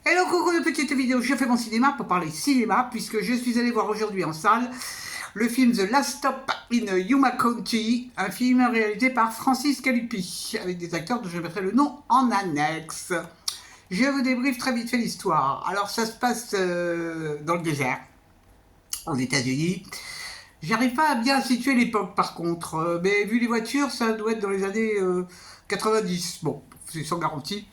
Hello, coucou de petite vidéo, je fais mon cinéma pour parler cinéma puisque je suis allé voir aujourd'hui en salle le film The Last Stop in Yuma County, un film réalisé par Francis Calupi avec des acteurs dont je mettrai le nom en annexe. Je vous débriefe très vite fait l'histoire. Alors ça se passe dans le désert, aux États-Unis. J'arrive pas à bien situer l'époque par contre, mais vu les voitures, ça doit être dans les années 90. Bon, c'est sans garantie.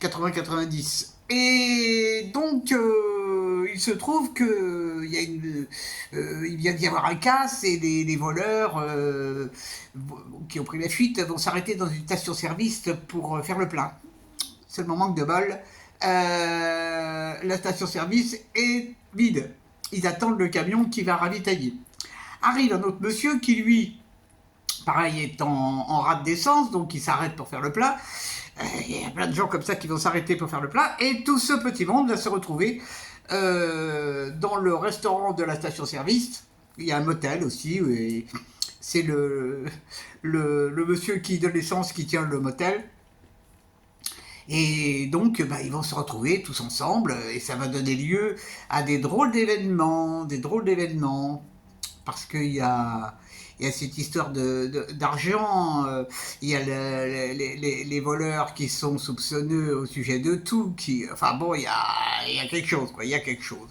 80-90. Et donc, il se trouve que il vient d'y avoir un casse et les voleurs qui ont pris la fuite vont s'arrêter dans une station-service pour faire le plein. Seulement manque de bol, la station-service est vide. Ils attendent le camion qui va ravitailler. Arrive un autre monsieur qui, lui, pareil, est en rate d'essence, donc il s'arrête pour faire le plein. Il y a plein de gens comme ça qui vont s'arrêter pour faire le plein, et tout ce petit monde va se retrouver dans le restaurant de la station-service. Il y a un motel aussi, et c'est le monsieur qui donne l'essence qui tient le motel. Et donc, ils vont se retrouver tous ensemble, et ça va donner lieu à des drôles d'événements, parce qu'il y a cette histoire d'argent, il y a les voleurs qui sont soupçonneux au sujet de tout, enfin bon, il y a quelque chose, quoi, il y a quelque chose.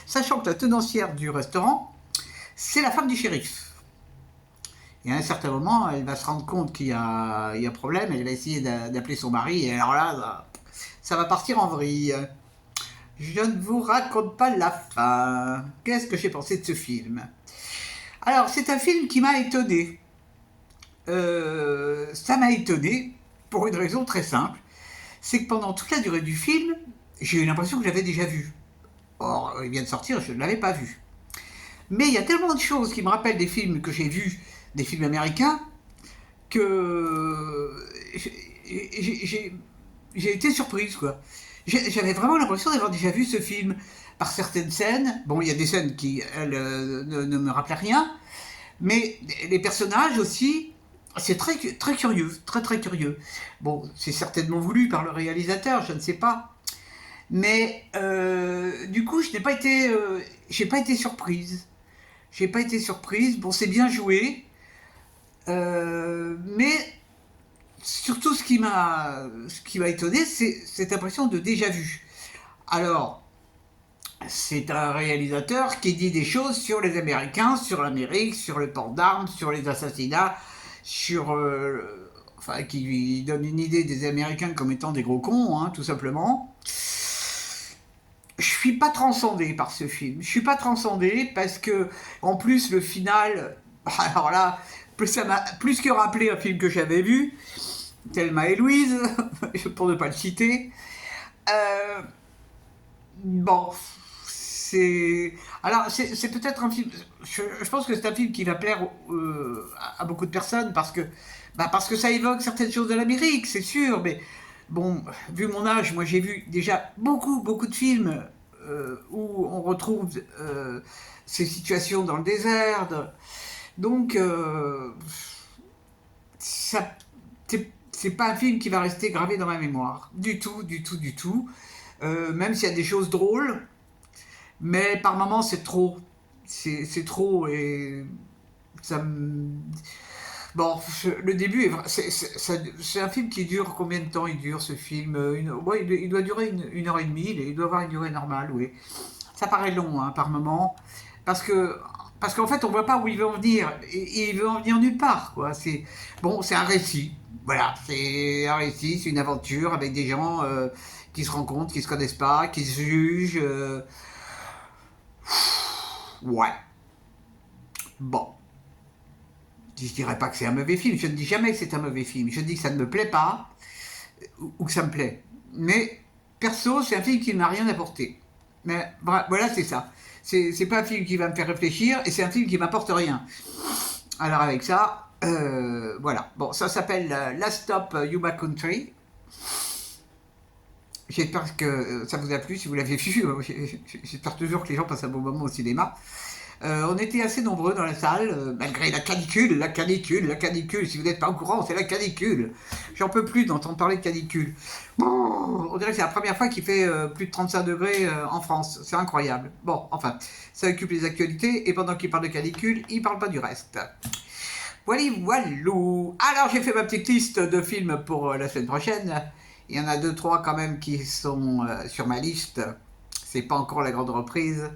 Sachant que la tenancière du restaurant, c'est la femme du shérif. Et à un certain moment, elle va se rendre compte qu'il y a problème, elle va essayer d'appeler son mari, et alors là, ça va partir en vrille. Je ne vous raconte pas la fin. Qu'est-ce que j'ai pensé de ce film ? Alors, c'est un film qui m'a étonné. Ça m'a étonné pour une raison très simple. C'est que pendant toute la durée du film, j'ai eu l'impression que je l'avais déjà vu. Or, il vient de sortir, je ne l'avais pas vu. Mais il y a tellement de choses qui me rappellent des films que j'ai vus, des films américains, que j'ai été surprise, quoi. J'avais vraiment l'impression d'avoir déjà vu ce film par certaines scènes. Bon, il y a des scènes qui, elles, ne me rappelaient rien, mais les personnages aussi, c'est très, très curieux, très, très curieux. Bon, c'est certainement voulu par le réalisateur, je ne sais pas. Mais du coup, je n'ai pas été, j'ai pas été surprise. J'ai pas été surprise. Bon, c'est bien joué, mais surtout ce qui m'a étonné, c'est cette impression de déjà vu. Alors, c'est un réalisateur qui dit des choses sur les Américains, sur l'Amérique, sur le port d'armes, sur les assassinats, enfin, qui lui donne une idée des Américains comme étant des gros cons, hein, tout simplement. Je suis pas transcendé par ce film. Je suis pas transcendé parce que, en plus, le final, alors là, ça m'a plus que rappelé un film que j'avais vu, Thelma et Louise, pour ne pas le citer. Euh, bon, alors, c'est peut-être un film. Je pense que c'est un film qui va plaire à beaucoup de personnes parce que ça évoque certaines choses de l'Amérique, c'est sûr. Mais bon, vu mon âge, moi j'ai vu déjà beaucoup de films où on retrouve ces situations dans le désert. Donc, ça, c'est pas un film qui va rester gravé dans ma mémoire. Du tout, du tout, du tout. Même s'il y a des choses drôles. Mais par moments, c'est trop. C'est trop et ça me... Bon, le début, c'est un film qui dure combien de temps il dure ce film ouais, il doit durer une heure et demie, il doit avoir une durée normale, oui. Ça paraît long, hein, par moment, parce que parce qu'en fait, on voit pas où il veut en venir, et il veut en venir nulle part, quoi. Bon, c'est un récit, voilà, c'est un récit, c'est une aventure avec des gens qui se rencontrent, qui se connaissent pas, qui se jugent. Ouais, bon. Je dirais pas que c'est un mauvais film, je ne dis jamais que c'est un mauvais film, je dis que ça ne me plaît pas, ou que ça me plaît. Mais, perso, c'est un film qui ne m'a rien apporté. Mais voilà, c'est ça. C'est pas un film qui va me faire réfléchir, et c'est un film qui m'apporte rien. Alors avec ça, voilà. Bon, ça s'appelle Last Stop Yuma Country. J'espère que ça vous a plu, si vous l'avez vu. J'espère toujours que les gens passent un bon moment au cinéma. On était assez nombreux dans la salle, malgré la canicule, la canicule, la canicule. Si vous n'êtes pas au courant, c'est la canicule. J'en peux plus d'entendre parler de canicule. Bon, on dirait que c'est la première fois qu'il fait plus de 35 degrés en France. C'est incroyable. Bon, enfin, ça occupe les actualités. Et pendant qu'il parle de canicule, il parle pas du reste. Voilà, voilou. Alors, j'ai fait ma petite liste de films pour la semaine prochaine. Il y en a 2-3 quand même qui sont sur ma liste. C'est pas encore la grande reprise,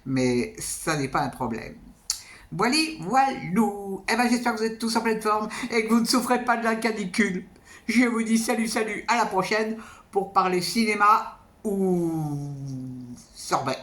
mais ça n'est pas un problème. Voilà, voilou. Eh ben, j'espère que vous êtes tous en pleine forme et que vous ne souffrez pas de la canicule. Je vous dis salut, salut, à la prochaine pour parler cinéma ou sorbet.